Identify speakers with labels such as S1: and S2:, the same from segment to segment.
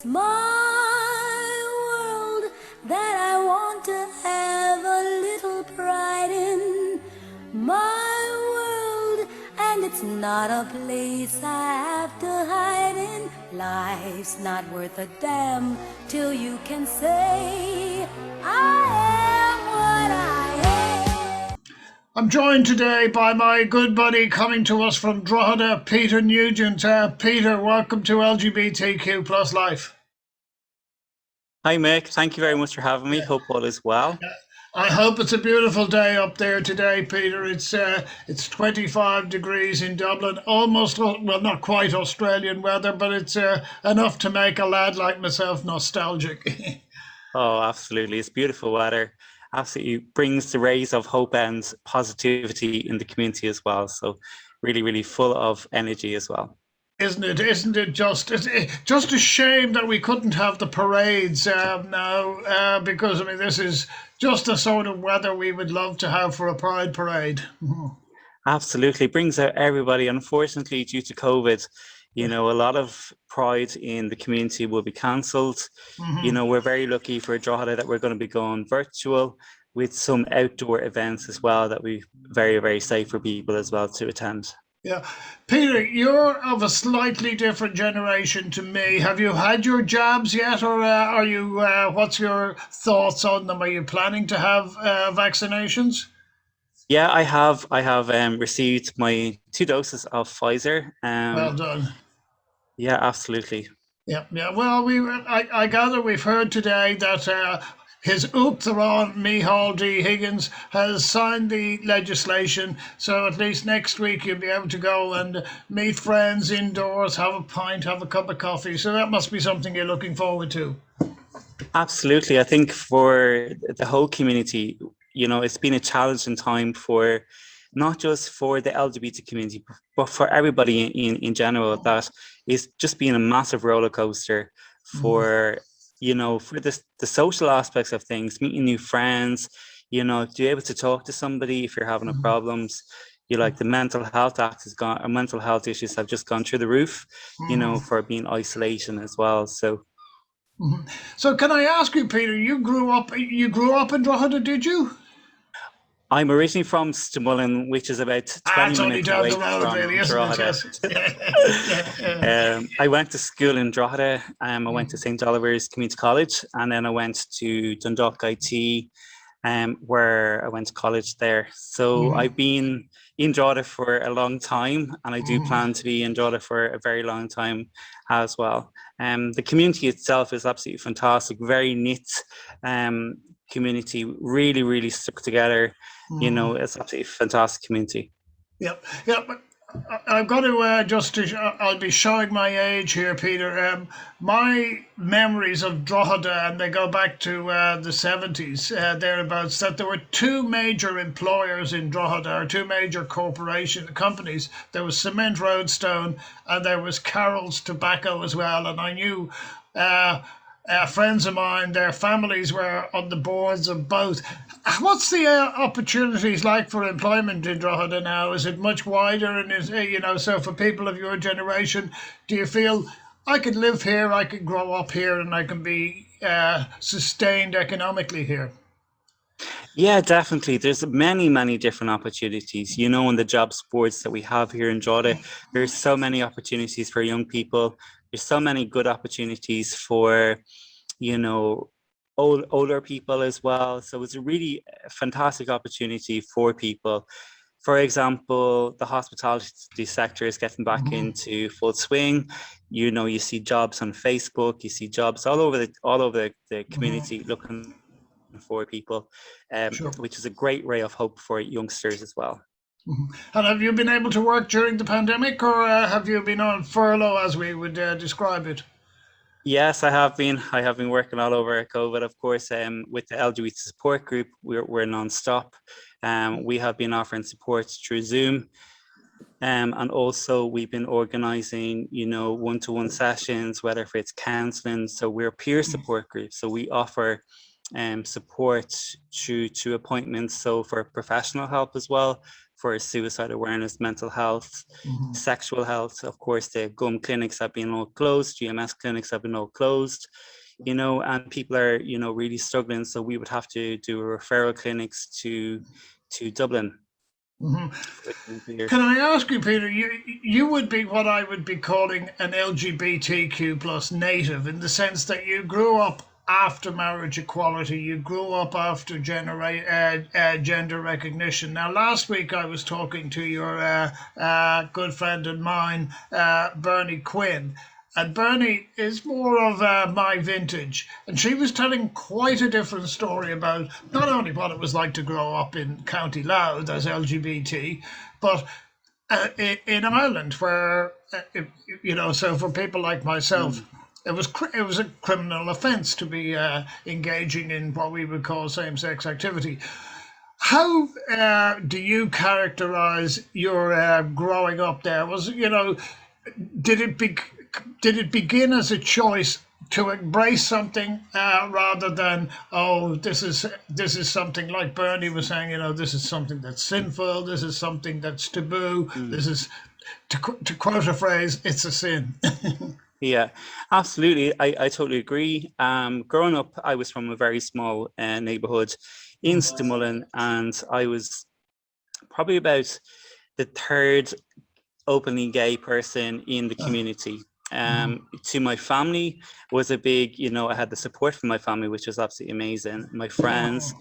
S1: My world that I want to have a little pride in. My world, and it's not a place I have to hide in. Life's not worth a damn till you can say I am what I am.
S2: I'm joined today by my good buddy coming to us from Drogheda, Peter Nugent. Peter, welcome to LGBTQ+life.
S3: Hi, Mick. Thank you very much for having me. Hope all is well.
S2: I hope it's a beautiful day up there today, Peter. It's 25 degrees in Dublin, almost, well, not quite Australian weather, but it's enough to make a lad like myself nostalgic.
S3: Oh, absolutely. It's beautiful weather. Absolutely brings the rays of hope and positivity in the community as well. So really, really full of energy as well.
S2: Isn't it? Isn't it just? It's just a shame that we couldn't have the parades now, because I mean this is just the sort of weather we would love to have for a Pride parade.
S3: Absolutely. Brings out everybody. Unfortunately, due to COVID, a lot of Pride in the community will be cancelled. We're very lucky for Drogheda that we're going to be going virtual with some outdoor events as well that we very, very safe for people as well to attend.
S2: Yeah, Peter, you're of a slightly different generation to me. Have you had your jabs yet, or are you? What's your thoughts on them? Are you planning to have vaccinations?
S3: Yeah, I have. I have received my 2 doses of Pfizer.
S2: Well done.
S3: Yeah, absolutely.
S2: Yeah, yeah. Well, I gather we've heard today that his Uachtaráin Micheál D. Higgins has signed the legislation, so at least next week you'll be able to go and meet friends indoors, have a pint, have a cup of coffee. So that must be something you're looking forward to.
S3: Absolutely. I think for the whole community, it's been a challenging time for not just for the LGBT community, but for everybody in general. That is just been a massive roller coaster for, for the social aspects of things, meeting new friends, to be able to talk to somebody if you're having problems. The mental health act has gone, or mental health issues have just gone through the roof, for being isolation as well. So.
S2: So can I ask you, Peter? You grew up in Drogheda, did you?
S3: I'm originally from Stamullen, which is about 20
S2: it's only
S3: minutes
S2: down
S3: away
S2: the road,
S3: from
S2: really, isn't
S3: Drogheda.
S2: it?
S3: I went to school in Drogheda. I went to St. Oliver's Community College, and then I went to Dundalk IT, where I went to college there. So I've been in Drogheda for a long time, and I do plan to be in Drogheda for a very long time as well. The community itself is absolutely fantastic, very knit community, really, really stuck together. It's absolutely fantastic community.
S2: Yep, yep. I've got to I'll be showing my age here, Peter. My memories of Drogheda, and they go back to the 70s, thereabouts, that there were 2 major employers in Drogheda, or 2 major companies. There was Cement Roadstone, and there was Carroll's Tobacco as well. And I knew friends of mine, their families were on the boards of both. What's the opportunities like for employment in Drogheda now? Is it much wider? And is so for people of your generation, do you feel I could live here, I could grow up here, and I can be sustained economically here?
S3: Yeah, definitely. There's many, many different opportunities. In the job boards that we have here in Drogheda, there's so many opportunities for young people. There's so many good opportunities for, older people as well. So it's a really fantastic opportunity for people. For example, the hospitality sector is getting back into full swing. You see jobs on Facebook, you see jobs all over the community looking for people,
S2: Sure.
S3: which is a great ray of hope for youngsters as well.
S2: And have you been able to work during the pandemic, or have you been on furlough, as we would describe it?
S3: Yes, I have been. I have been working all over COVID, of course. With the LGBT support group, we're non-stop. We have been offering support through Zoom. And also we've been organizing, one-to-one sessions, whether if it's counseling. So we're a peer support group. So we offer support to appointments. So for professional help as well, for suicide awareness, mental health, sexual health. Of course, the gum clinics have been all closed, GMS clinics have been all closed, you know, and people are, you know, really struggling. So we would have to do referral clinics to Dublin.
S2: Can I ask you, Peter, you would be what I would be calling an LGBTQ plus native, in the sense that you grew up after marriage equality, you grew up after gender recognition. Now, last week I was talking to your good friend of mine, Bernie Quinn, and Bernie is more of my vintage. And she was telling quite a different story about not only what it was like to grow up in County Louth as LGBT, but in Ireland, where, you know, so for people like myself, it was a criminal offence to be engaging in what we would call same-sex activity. How do you characterise your growing up there? Was, you know, did it begin as a choice to embrace something rather than, oh, this is something, like Bernie was saying, you know, this is something that's sinful, this is something that's taboo, this is, to quote a phrase, it's a sin.
S3: Yeah, absolutely. I totally agree. Growing up, I was from a very small neighborhood in Stimulin, and I was probably about the third openly gay person in the community. To my family was a big, you know, I had the support from my family, which was absolutely amazing, my friends.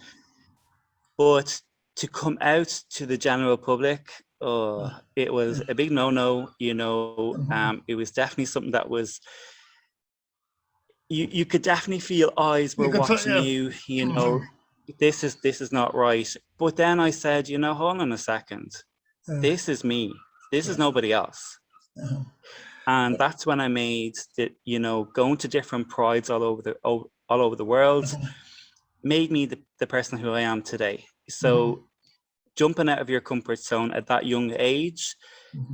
S3: But to come out to the general public, it was a big no-no, you know. It was definitely something that was, you could definitely feel eyes were watching you, you know, this is not right. But then I said, you know, hold on a second, this is me, this is nobody else. And that's when I made that, you know, going to different prides all over the world made me the person who I am today. So jumping out of your comfort zone at that young age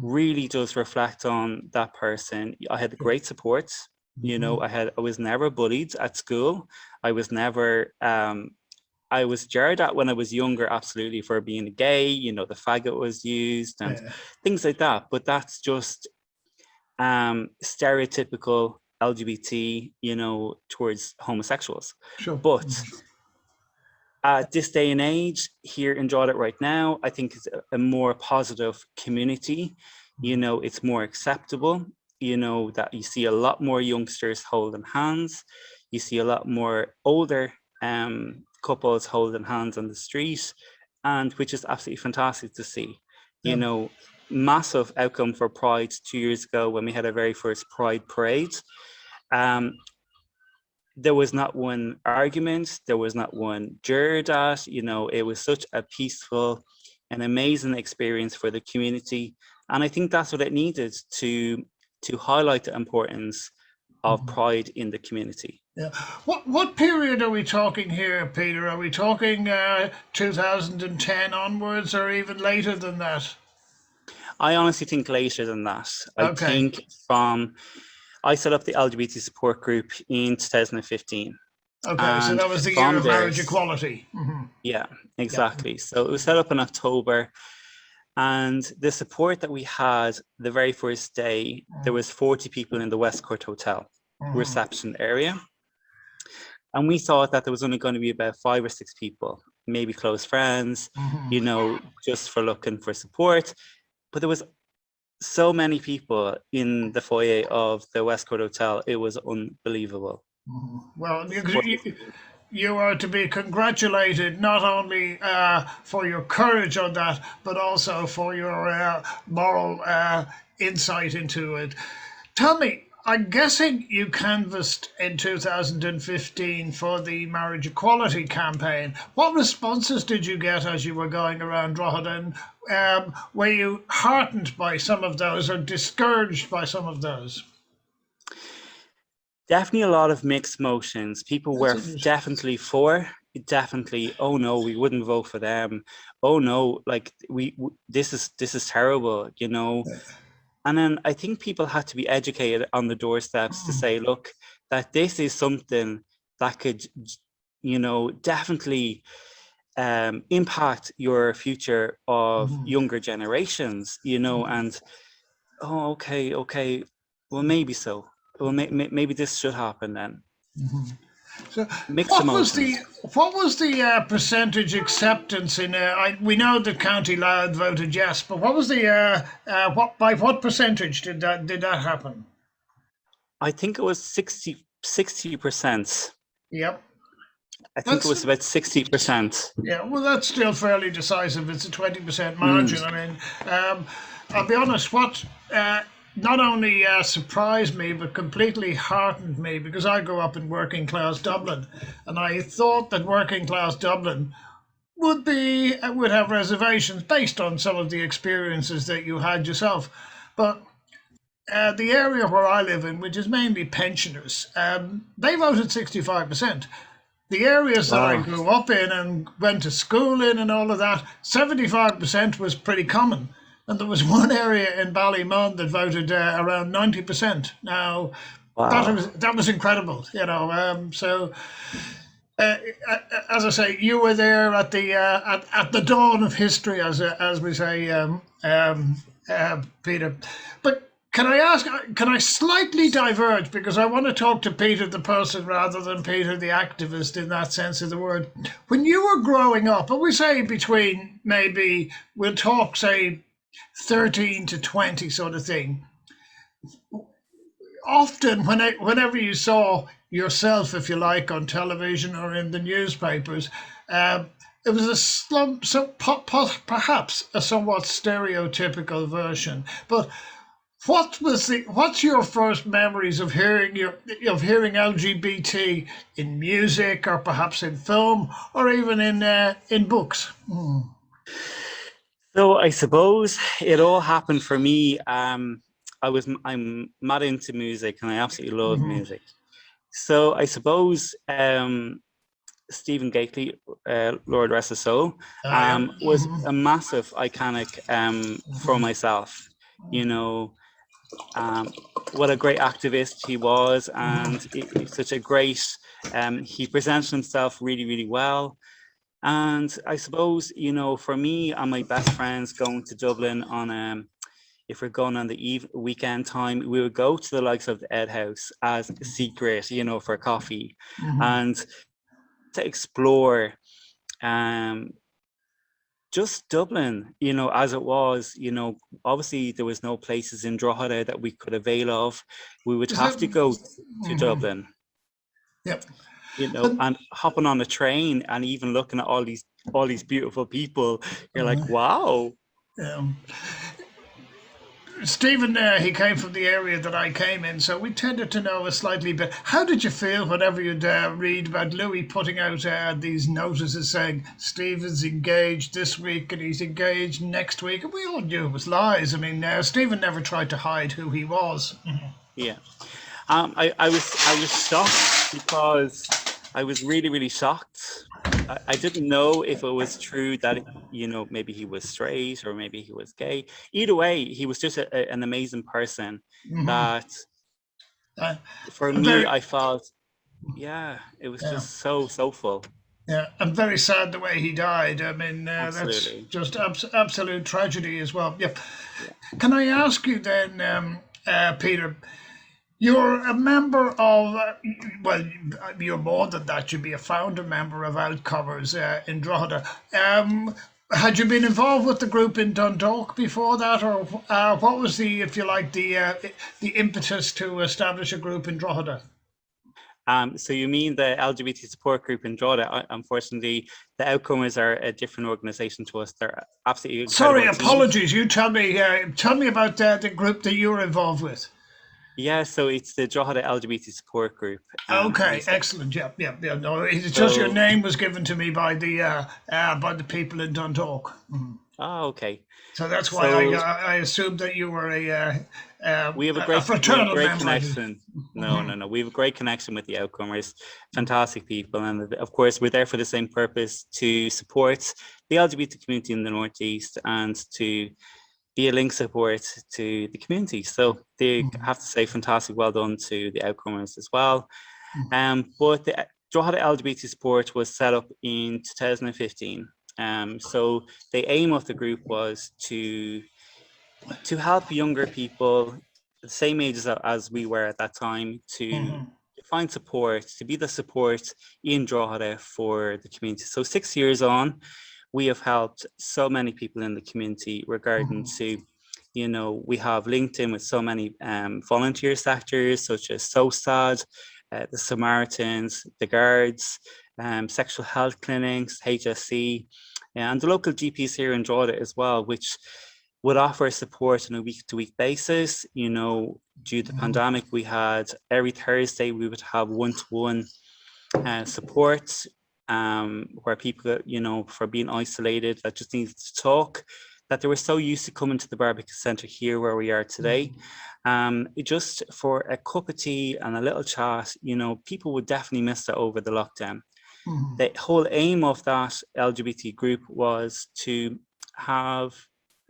S3: really does reflect on that person. I had great support. You know, I was never bullied at school. I was never, I was jeered at when I was younger, absolutely, for being gay. You know, the faggot was used and things like that. But that's just stereotypical LGBT, you know, towards homosexuals.
S2: Sure.
S3: But at this day and age, here in Drogheda right now, I think it's a more positive community. You know, it's more acceptable. You know, that you see a lot more youngsters holding hands. You see a lot more older couples holding hands on the street, and which is absolutely fantastic to see. You know, massive outcome for Pride 2 years ago when we had our very first Pride parade. There was not one argument, there was not one jeered at, you know, it was such a peaceful and amazing experience for the community. And I think that's what it needed to highlight the importance of Pride in the community.
S2: Yeah. What period are we talking here, Peter? Are we talking 2010 onwards, or even later than that?
S3: I honestly think later than that. I think I set up the LGBT support group in 2015.
S2: Okay, so that was the year of marriage equality.
S3: Yeah, exactly. So it was set up in October, and the support that we had the very first day, there was 40 people in the West Court Hotel reception area. And we thought that there was only going to be about 5 or 6 people, maybe close friends, you know, just for looking for support. But there was so many people in the foyer of the West Court Hotel, it was unbelievable.
S2: Well, you are to be congratulated, not only for your courage on that, but also for your moral insight into it. Tell me, I'm guessing you canvassed in 2015 for the marriage equality campaign. What responses did you get as you were going around Drogheda? And were you heartened by some of those or discouraged by some of those?
S3: Definitely a lot of mixed emotions. People were definitely for, definitely, oh no, we wouldn't vote for them. Oh no, like this is terrible, you know. And then I think people had to be educated on the doorsteps to say, look, that this is something that could, you know, definitely impact your future of
S2: Mhm.
S3: younger generations, you know, and oh, okay, well, maybe so. Well, maybe this should happen then.
S2: So,
S3: Mixed
S2: what was the
S3: emotions.
S2: percentage acceptance in? We know that County Louth voted yes, but what was the by what percentage did that happen?
S3: I think it was 60%.
S2: Yep,
S3: I think it
S2: that's
S3: was about 60%.
S2: yeah. Well, that's still fairly decisive. It's a 20%
S3: Mm.
S2: margin. I mean, I'll be honest. What not only surprised me but completely heartened me, because I grew up in working class Dublin, and I thought that working class Dublin would have reservations based on some of the experiences that you had yourself. But the area where I live in, which is mainly pensioners, they voted 65%. The areas that I
S3: Wow.
S2: grew up in and went to school in and all of that, 75% was pretty common. And there was one area in Ballymun that voted around 90%. Now,
S3: Wow.
S2: that was incredible, you know. Uh, as I say, you were there at the dawn of history, as we say, Peter. But can I ask? Can I slightly diverge, because I want to talk to Peter the person rather than Peter the activist in that sense of the word. When you were growing up, and we say between maybe we'll talk say 13 to 20 sort of thing, often whenever you saw yourself, if you like, on television or in the newspapers, um, it was a perhaps a somewhat stereotypical version. But what's your first memories of hearing LGBT in music, or perhaps in film, or even in books?
S3: So I suppose it all happened for me. I'm mad into music and I absolutely love
S2: Hmm.
S3: music. So I suppose Stephen Gately, Lord rest his soul,
S2: Yeah.
S3: was
S2: Hmm.
S3: a massive iconic for myself. You know, um, what a great activist he was, and such a great. He presented himself really, really well. And I suppose, you know, for me and my best friends going to Dublin on if we're going on the weekend time, we would go to the likes of the Ed House as a secret, you know, for coffee,
S2: Hmm.
S3: and to explore um just Dublin, you know, as it was, you know, obviously there was no places in Drogheda that we could avail of. We would
S2: Is that?
S3: have to go to
S2: Hmm.
S3: Dublin,
S2: Yep.
S3: you know,
S2: And,
S3: and hopping on a train and even looking at all these beautiful people, you're like, wow.
S2: um, Stephen, he came from the area that I came in, so we tended to know a slightly bit. How did you feel whenever you'd read about Louis putting out these notices saying Stephen's engaged this week and he's engaged next week? And we all knew it was lies. I mean, Stephen never tried to hide who he was.
S3: Yeah. I was shocked because I was really, really shocked. I didn't know if it was true that, you know, maybe he was straight or maybe he was gay. Either way, he was just an amazing person
S2: Hmm.
S3: that
S2: Uh,
S3: for
S2: I'm
S3: me,
S2: very,
S3: I felt, yeah, it was
S2: yeah,
S3: just so, so full.
S2: yeah, I'm very sad the way he died. I mean, that's
S3: Absolutely.
S2: just absolute tragedy as well. Yep.
S3: Yeah.
S2: Can I ask you then, Peter? You're a member of, well, you're more than that. You'd be a founder member of Outcomers in Drogheda. Had you been involved with the group in Dundalk before that, or what was the, if you like, the impetus to establish a group in Drogheda?
S3: So you mean the LGBT support group in Drogheda? Unfortunately, the Outcomers are a different organisation to us. They're absolutely
S2: Sorry,
S3: incredible team.
S2: apologies. You tell me about the group that you were involved with.
S3: Yeah, so it's the Drogheda LGBT support group. We
S2: Okay,
S3: set,
S2: excellent. Yep, yep, yep. No, it's just your
S3: so
S2: name was given to me by the people in Dundalk. Mhm.
S3: okay.
S2: So that's why
S3: So
S2: I assumed that you were a
S3: we have a
S2: fraternal
S3: great
S2: member.
S3: connection. No. We have a great connection with the Outcomers. Fantastic people, and of course we're there for the same purpose, to support the LGBT community in the Northeast and to be a link support to the community. So they have to say fantastic well done to the Outcomers as well. But the Drogheda LGBT Sport was set up in 2015. So the aim of the group was to help younger people, the same ages as we were at that time, to find support, to be the support in Drogheda for the community. So 6 years on, we have helped so many people in the community regarding to, we have LinkedIn with so many volunteer sectors such as SOSAD, the Samaritans, the Guards, sexual health clinics, HSC, and the local GPs here in Drogheda as well, which would offer support on a week-to-week basis. Due to the pandemic, we had every Thursday, we would have one-to-one support where people, for being isolated, that just needed to talk, that they were so used to coming to the barbecue centre here where we are today. Just for a cup of tea and a little chat, people would definitely miss that over the lockdown. The whole aim of that LGBT group was to have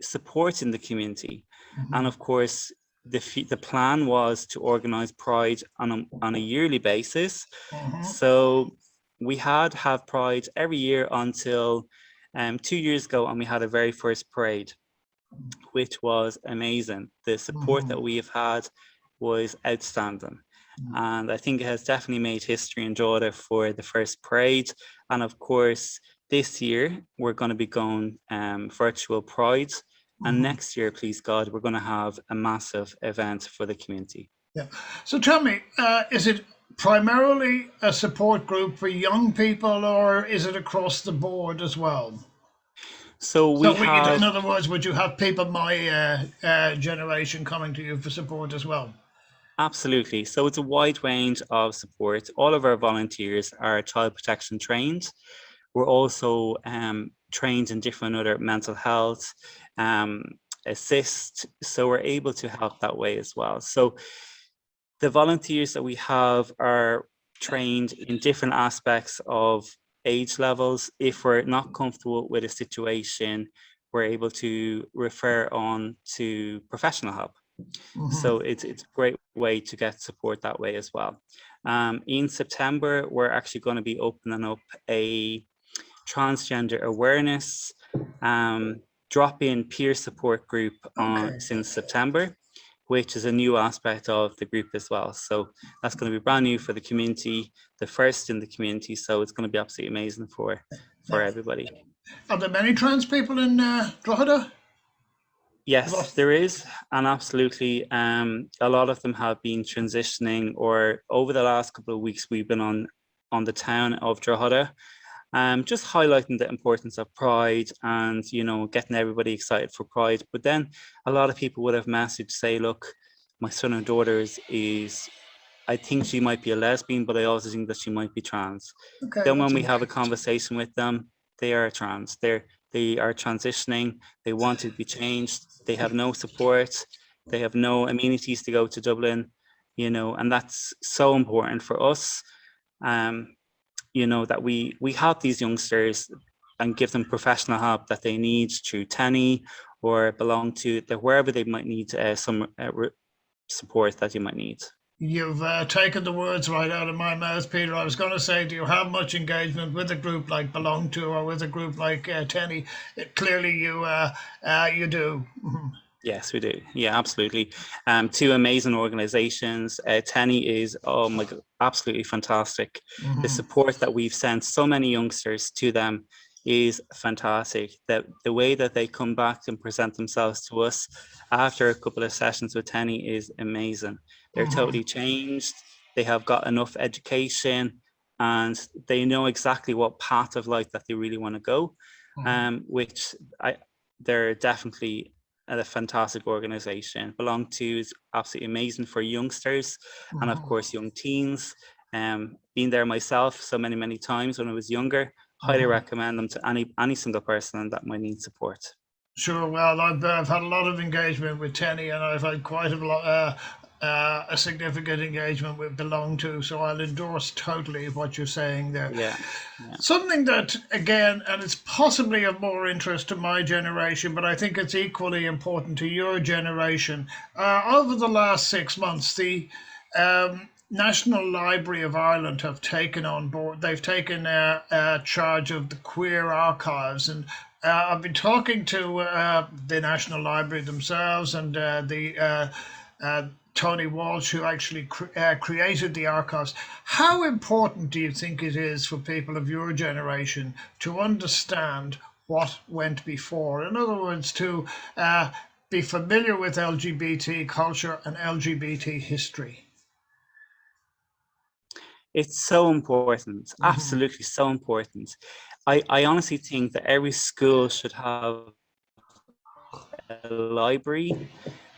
S3: support in the community. And of course, the plan was to organise Pride on a yearly basis. So we have Pride every year until 2 years ago, and we had a very first parade, which was amazing. The support that we have had was outstanding. And I think it has definitely made history in Drogheda for the first parade. And of course, this year, we're going to be going virtual Pride. And next year, please God, we're going to have a massive event for the community.
S2: Yeah. So tell me, is it primarily a support group for young people, or is it across the board as well?
S3: So
S2: in other words, would you have people my generation coming to you for support as well?
S3: Absolutely. So it's a wide range of support. All of our volunteers are child protection trained. We're also trained in different other mental health, assist. So we're able to help that way as well. So the volunteers that we have are trained in different aspects of age levels. If we're not comfortable with a situation, we're able to refer on to professional help. So it's a great way to get support that way as well. In September, we're actually going to be opening up a transgender awareness drop-in peer support group since September, which is a new aspect of the group as well. So that's going to be brand new for the community, the first in the community. So it's going to be absolutely amazing for everybody.
S2: Are there many trans people in Drogheda?
S3: Yes, there is, and absolutely. A lot of them have been transitioning, or over the last couple of weeks, we've been on the town of Drogheda, just highlighting the importance of Pride and, getting everybody excited for Pride. But then a lot of people would have messaged say, look, my son and daughter is, I think she might be a lesbian, but I also think that she might be trans. Then when we have a conversation with them, they are trans. They are transitioning. They want to be changed. They have no support. They have no amenities to go to Dublin, and that's so important for us. That we help these youngsters and give them professional help that they need through TENI or belong to wherever they might need some support that you might need.
S2: You've taken the words right out of my mouth, Peter. I was going to say, do you have much engagement with a group like Belong To or with a group like TENI? Clearly you do.
S3: Yes, we do. Yeah, absolutely. Two amazing organizations. TENI is, oh my God, absolutely fantastic. The support that we've sent so many youngsters to them is fantastic. The way that they come back and present themselves to us after a couple of sessions with TENI is amazing. They're totally changed. They have got enough education and they know exactly what path of life that they really want to go, they're definitely a fantastic organization. Belong To is absolutely amazing for youngsters and of course young teens. Been there myself so many times when I was younger. Highly recommend them to any single person that might need support.
S2: Sure. Well, I've had a lot of engagement with TENI and I've had quite a significant engagement with Belong To, so I'll endorse totally what you're saying there.
S3: Yeah.
S2: Something that, again, and it's possibly of more interest to my generation, but I think it's equally important to your generation. Over the last 6 months, the National Library of Ireland have taken on board. They've taken charge of the queer archives, and I've been talking to the National Library themselves and the Tony Walsh, who actually created the archives. How important do you think it is for people of your generation to understand what went before? In other words, to be familiar with LGBT culture and LGBT history?
S3: It's so important,
S2: Hmm.
S3: absolutely so important. I honestly think that every school should have a library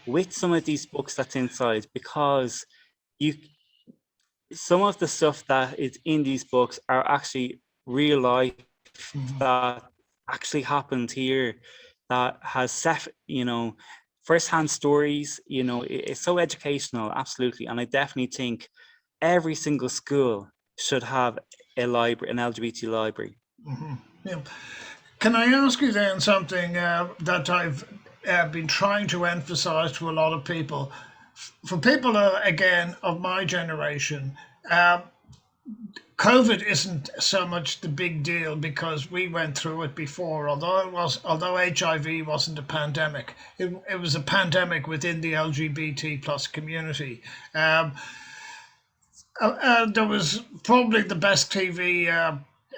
S3: with some of these books that's inside, because you some of the stuff that is in these books are actually real life
S2: Hmm.
S3: that actually happened here, that has set, first-hand stories. It's so educational, absolutely. And I definitely think every single school should have a library, an LGBT library.
S2: Hmm. Yeah. Can I ask you then something that I've been trying to emphasize to a lot of people? For people, again, of my generation, uh, COVID isn't so much the big deal because we went through it before. Although HIV wasn't a pandemic, it was a pandemic within the LGBT plus community. Um, there was probably the best TV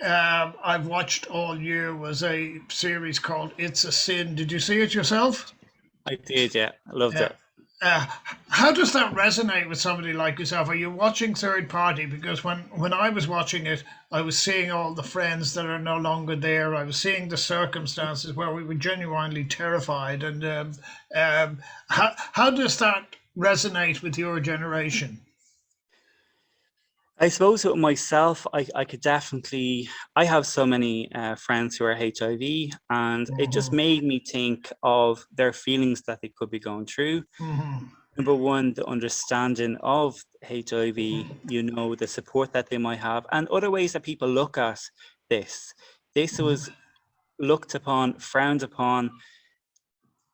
S2: I've watched all year was a series called It's a Sin. Did you see it yourself?
S3: I did, yeah, I loved
S2: Yeah.
S3: it.
S2: Uh, how does that resonate with somebody like yourself? Are you watching third party? Because when I was watching it, I was seeing all the friends that are no longer there. I was seeing the circumstances where we were genuinely terrified. And how does that resonate with your generation?
S3: I suppose with myself, I could definitely, I have so many friends who are HIV, and it just
S2: Hmm.
S3: made me think of their feelings that they could be going through.
S2: Hmm.
S3: Number one, the understanding of HIV, the support that they might have, and other ways that people look at this. This was looked upon, frowned upon.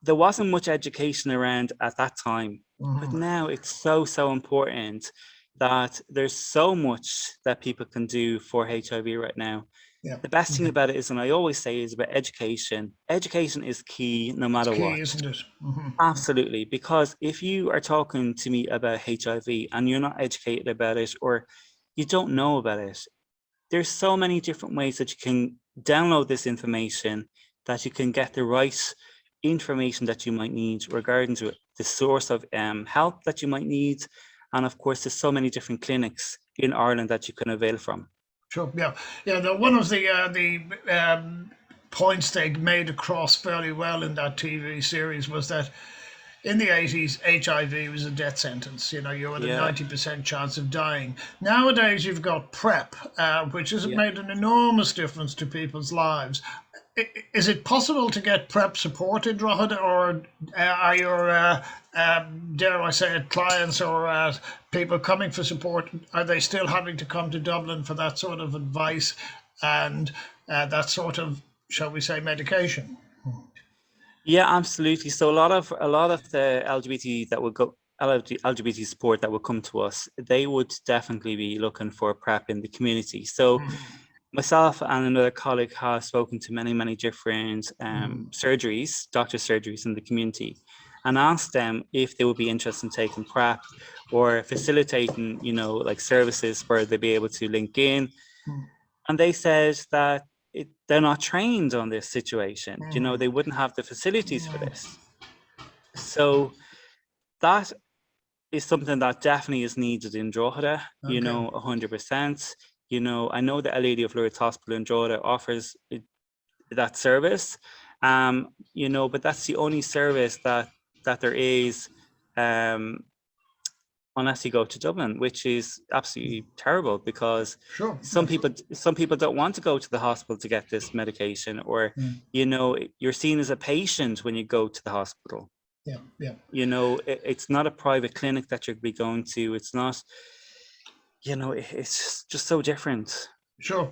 S3: There wasn't much education around at that time, but
S2: Hmm.
S3: now it's so, so important that there's so much that people can do for HIV right now.
S2: Yeah.
S3: The best thing
S2: Yeah.
S3: about it is, and I always say, is about education. Education is key no
S2: It's
S3: matter
S2: key,
S3: what.
S2: isn't it? Hmm.
S3: Absolutely, because if you are talking to me about HIV and you're not educated about it, or you don't know about it, there's so many different ways that you can download this information, that you can get the right information that you might need regarding to the source of help that you might need. And of course, there's so many different clinics in Ireland that you can avail from.
S2: Sure. Yeah. Yeah. One of the points they made across fairly well in that TV series was that in the 80s, HIV was a death sentence. You had a
S3: Yeah,
S2: 90% chance of dying. Nowadays, you've got PrEP, which has
S3: yeah.
S2: made an enormous difference to people's lives. Is it possible to get PrEP support in Drogheda, or are your, dare I say it, clients or people coming for support, are they still having to come to Dublin for that sort of advice and that sort of, shall we say, medication?
S3: Yeah, absolutely. So a lot of the LGBT that would go LGBT support that would come to us, they would definitely be looking for PrEP in the community. So
S2: Mhm.
S3: myself and another colleague have spoken to many, many different surgeries, doctor surgeries in the community, and asked them if they would be interested in taking PrEP or facilitating, like services where they'd be able to link in. And they said that they're not trained on this situation. They wouldn't have the facilities for this. So that is something that definitely is needed in Drogheda,
S2: Okay.
S3: 100%. I know the Our Lady of Lourdes Hospital in Drogheda offers that service, but that's the only service that there is, um, unless you go to Dublin, which is absolutely terrible, because
S2: Sure.
S3: some people don't want to go to the hospital to get this medication, or
S2: Mm.
S3: you're seen as a patient when you go to the hospital.
S2: Yeah. Yeah.
S3: It's not a private clinic that you'll be going to. It's not, it's just so different.
S2: Sure.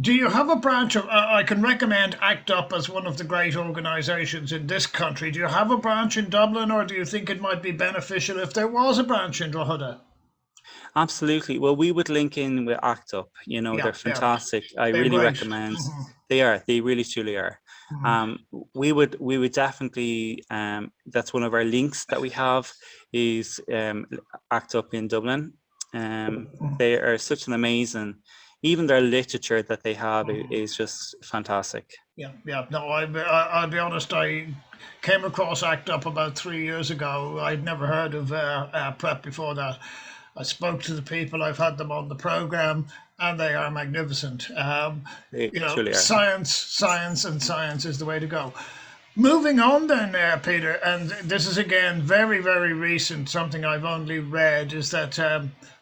S2: Do you have a branch of? I can recommend ACT UP as one of the great organisations in this country. Do you have a branch in Dublin, or do you think it might be beneficial if there was a branch in Drogheda?
S3: Absolutely. Well, we would link in with Act Up. You know,
S2: Yeah,
S3: they're
S2: yeah,
S3: fantastic. I
S2: they're
S3: really
S2: great.
S3: recommend.
S2: Hmm.
S3: They are. They really truly are.
S2: Hmm.
S3: We would definitely. That's one of our links that we have is Act Up in Dublin. They are such an amazing. Even their literature that they have is just fantastic.
S2: Yeah, yeah. No, I'll be honest. I came across ACT UP about 3 years ago. I'd never heard of Prep before that. I spoke to the people. I've had them on the program, and they are magnificent.
S3: They truly are.
S2: Science, science, and science is the way to go. Moving on then, Peter, and this is again very, very recent, something I've only read, is that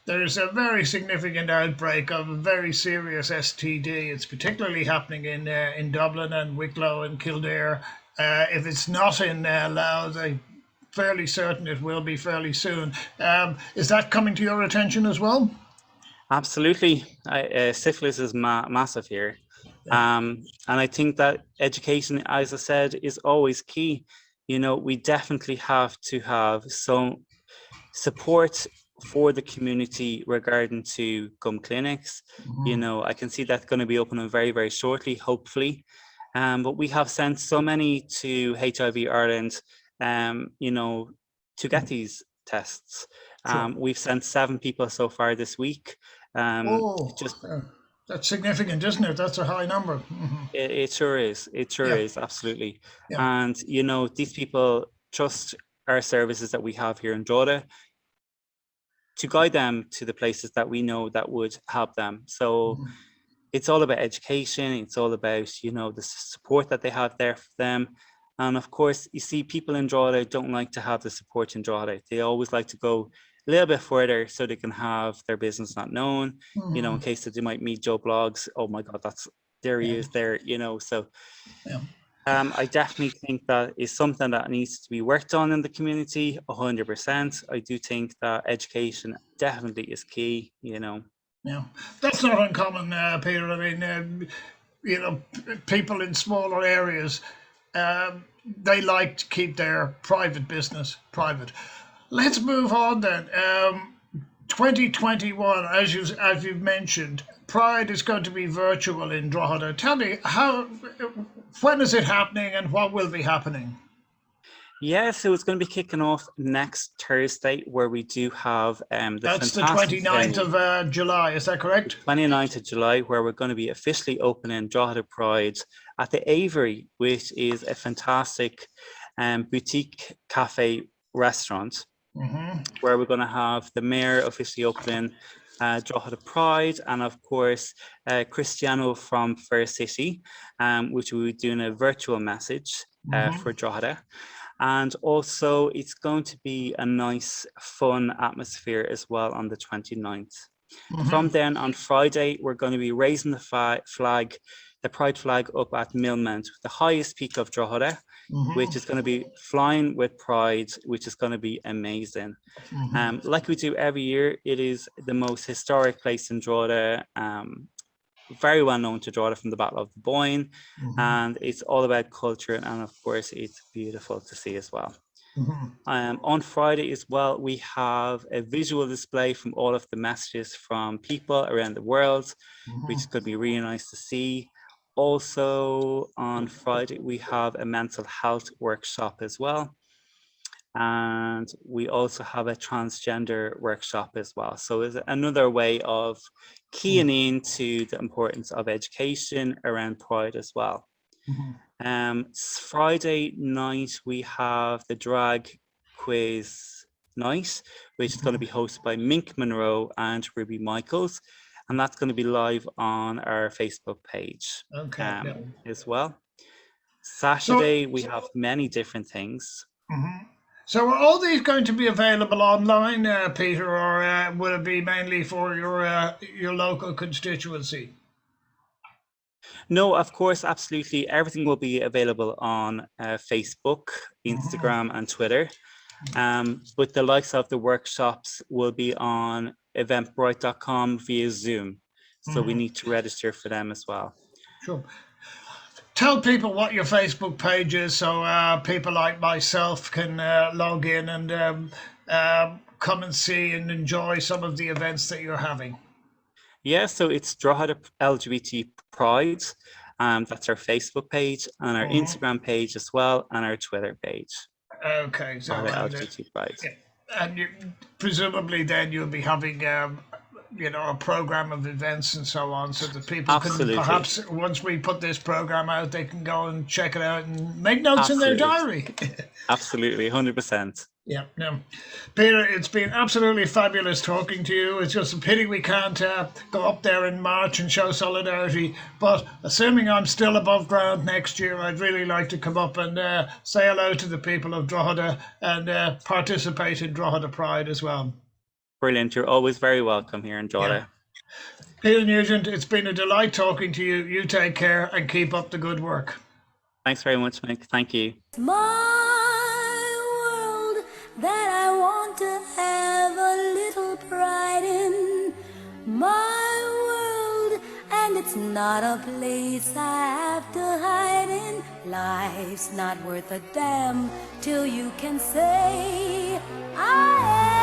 S2: there's a very significant outbreak of a very serious STD. It's particularly happening in Dublin and Wicklow and Kildare. If it's not in Louth, I'm fairly certain it will be fairly soon. Is that coming to your attention as well?
S3: Absolutely. Syphilis is massive here. And I think that education, as I said, is always key. You know, we definitely have to have some support for the community regarding to gum clinics. You know, I can see that's going to be opening very, very shortly, hopefully. But we have sent so many to HIV Ireland, you know, to get these tests.
S2: Sure.
S3: We've sent 7 people so far this week.
S2: Oh,
S3: Just
S2: that's significant, isn't it? That's a high number. Hmm.
S3: it sure is. It sure
S2: Yeah,
S3: is, absolutely.
S2: yeah.
S3: And you know, these people trust our services that we have here in Drogheda to guide them to the places that we know that would help them. So it's all about education. It's all about, you know, the support that they have there for them. And of course, you see, people in Drogheda don't like to have the support in Drogheda. They always like to go a little bit further so they can have their business not known, you know, in case that they might meet Joe Blogs. Oh my God, there he is there, you know. So
S2: Yeah.
S3: I definitely think that is something that needs to be worked on in the community, 100%. I do think that education definitely is key, you know.
S2: Yeah, that's not uncommon, Peter. I mean, people in smaller areas, they like to keep their private business private. Let's move on then. 2021, as you've mentioned, Pride is going to be virtual in Drogheda. Tell me when is it happening, and what will be happening?
S3: Yeah, so it's going to be kicking off next Thursday, where we do have the
S2: That's the
S3: fantastic
S2: 29th
S3: venue,
S2: of July. Is that correct?
S3: 29th of July, where we're going to be officially opening Drogheda Pride at the Avery, which is a fantastic boutique cafe restaurant, where we're going to have the mayor officially opening Drogheda Pride, and of course Cristiano from Fair City, which will be doing a virtual message for Drogheda. And also it's going to be a nice, fun atmosphere as well on the 29th. From then on Friday, we're going to be raising the flag, the Pride flag up at Millmount, the highest peak of Drogheda, which is going to be flying with Pride, which is going to be amazing. Like we do every year, it is the most historic place in Drogheda, very well known to Drogheda from the Battle of the Boyne, and it's all about culture, and of course it's beautiful to see as well. On Friday as well, we have a visual display from all of the messages from people around the world, which is going to be really nice to see. Also on Friday, we have a mental health workshop as well. And we also have a transgender workshop as well. So it's another way of keying into the importance of education around Pride as well. Friday night, we have the drag quiz night, which is going to be hosted by Mink Monroe and Ruby Michaels. And that's going to be live on our Facebook page as well. Saturday, we have many different things.
S2: So are all these going to be available online, Peter, or will it be mainly for your local constituency?
S3: No, of course, absolutely. Everything will be available on Facebook, Instagram, and Twitter. But the likes of the workshops will be on eventbrite.com via Zoom. So we need to register for them as well.
S2: Sure. Tell people what your Facebook page is, so people like myself can log in and come and see and enjoy some of the events that you're having?
S3: Yeah, so it's Drogheda LGBT Pride. That's our Facebook page and our
S2: Mhm.
S3: Instagram page as well, and our Twitter page.
S2: Okay, so
S3: Drogheda LGBT Pride.
S2: and you, presumably then you'll be having a program of events and so on, so that people can
S3: Absolutely.
S2: perhaps, once we put this program out, they can go and check it out and make notes in their
S3: Absolutely.
S2: diary.
S3: Absolutely, 100%.
S2: Yeah, no. Peter, it's been absolutely fabulous talking to you. It's just a pity we can't go up there in March and show solidarity. But assuming I'm still above ground next year, I'd really like to come up and say hello to the people of Drogheda and participate in Drogheda Pride as well.
S3: Brilliant. You're always very welcome here in Drogheda.
S2: Yeah. Peter Nugent, it's been a delight talking to you. You take care and keep up the good work.
S3: Thanks very much, Mick. Thank you.
S1: That I want to have a little pride in, my world, and it's not a place I have to hide in. Life's not worth a damn till you can say I am.